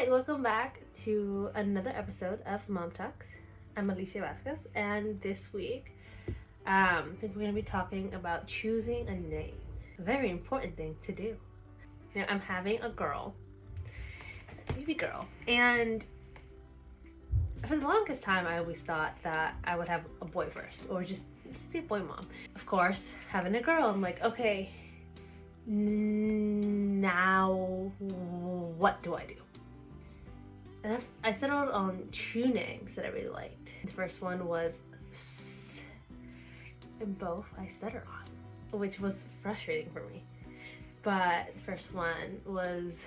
Hi, welcome back to another episode of Mom Talks. I'm Alicia Vasquez, and this week, I think we're going to be talking about choosing a name. A very important thing to do. Now, I'm having a baby girl, and for the longest time, I always thought that I would have a boy first, or just be a boy mom. Of course, having a girl, I'm like, okay, now what do I do? And I settled on two names that I really liked. The first one was and both I stuttered on, which was frustrating for me. But the first one was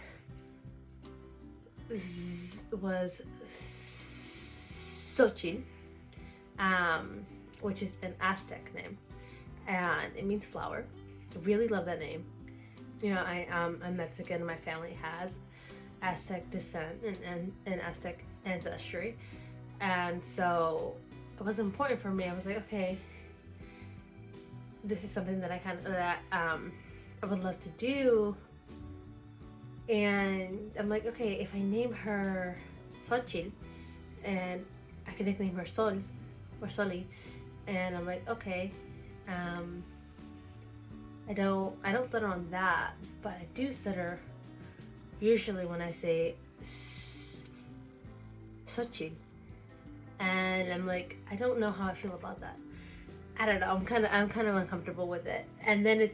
Xochitl, which is an Aztec name, and it means flower. I really love that name. You know, I'm Mexican. My family has Aztec descent and Aztec ancestry, and so it was important for me. I was like, okay, this is something that I would love to do, and I'm like, okay, if I name her Xochitl, and I can nickname her Sol or Soli, and I'm like, okay, I don't stutter on that, but I do stutter usually when I say Xochitl, and I'm like, I don't know how I feel about that. I don't know. I'm kind of uncomfortable with it, and then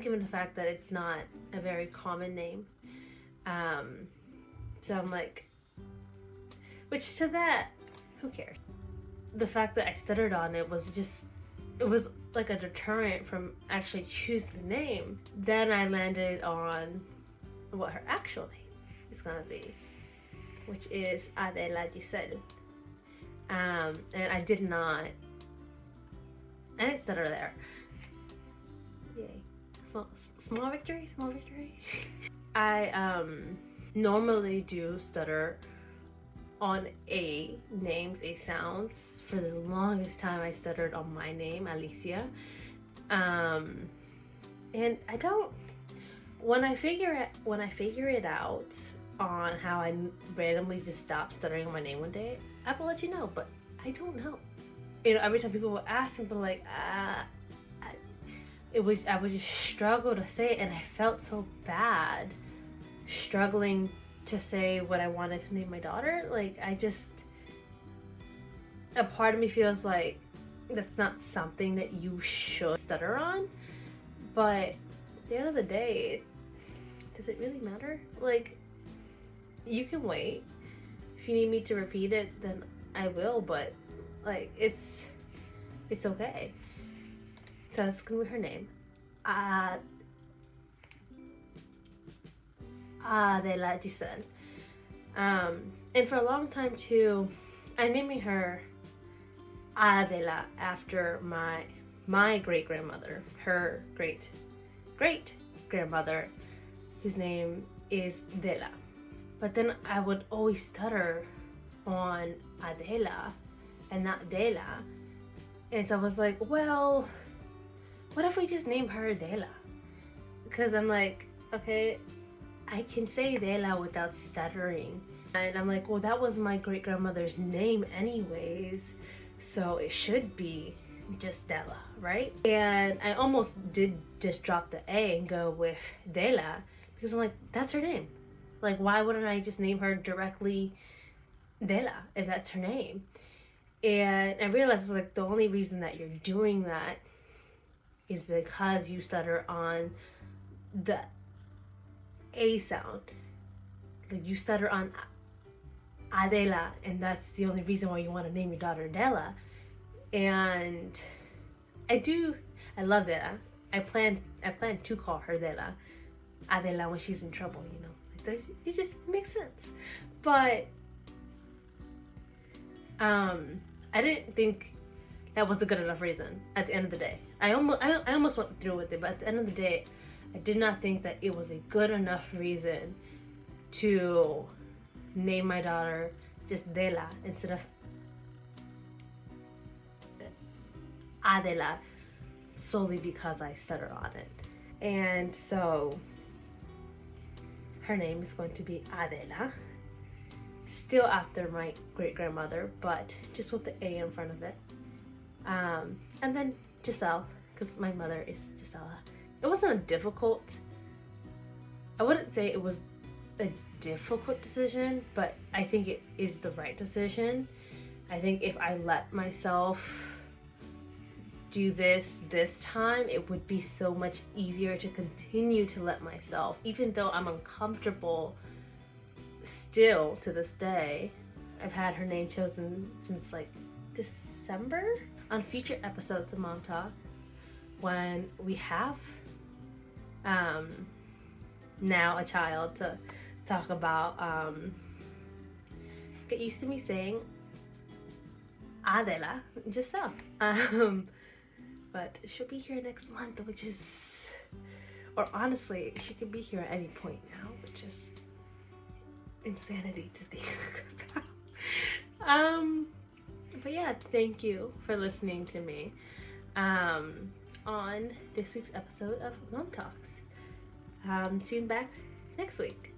given the fact that it's not a very common name, so I'm like, which to that, who cares? The fact that I stuttered on it was like a deterrent from actually choosing the name. Then I landed on what her actual name is gonna be, which is Adela Giselle. And I didn't stutter there. Yay. Small victory. I normally do stutter on a sounds. For the longest time I stuttered on my name, Alicia. And I don't, when I figure it out on how I randomly just stopped stuttering on my name one day, I will let you know, but I don't know. You know, every time people will ask me, but like, I would just struggle to say it, and I felt so bad struggling to say what I wanted to name my daughter. Like, a part of me feels like that's not something that you should stutter on, but at the end of the day, does it really matter? Like, you can wait. If you need me to repeat it, then I will, but like, it's okay. So that's gonna be her name. Adela Giselle. And for a long time too, I named her Adela after my great grandmother, her great grandmother, whose name is Dela. But then I would always stutter on Adela and not Dela. And so I was like, well, what if we just name her Adela? Because I'm like, okay, I can say Dela without stuttering. And I'm like, well, that was my great grandmother's name anyways, so it should be just Dela, right? And I almost did just drop the A and go with Dela, because I'm like, that's her name. Like, why wouldn't I just name her directly Dela if that's her name? And I realized, like, the only reason that you're doing that is because you stutter on the A sound. Like, you stutter on Adela, and that's the only reason why you want to name your daughter Adela. And I love Dela. I plan to call her Adela when she's in trouble, you know. Like, it just makes sense. But I didn't think that was a good enough reason at the end of the day. I almost went through with it, but at the end of the day, I did not think that it was a good enough reason to name my daughter just Dela instead of Adela, solely because I stuttered on it. And so her name is going to be Adela, still after my great grandmother, but just with the A in front of it. And then Giselle, because my mother is Gisela. It wasn't a difficult, I wouldn't say it was a difficult decision, but I think it is the right decision. I think if I let myself do this time, it would be so much easier to continue to let myself, even though I'm uncomfortable still to this day. I've had her name chosen since like December. On future episodes of Mom Talk, when we have now a child to talk about, get used to me saying Adela Giselle. But she'll be here next month, which is, or honestly, she could be here at any point now, which is insanity to think about. But yeah, thank you for listening to me on this week's episode of Mom Talks. Tune back next week.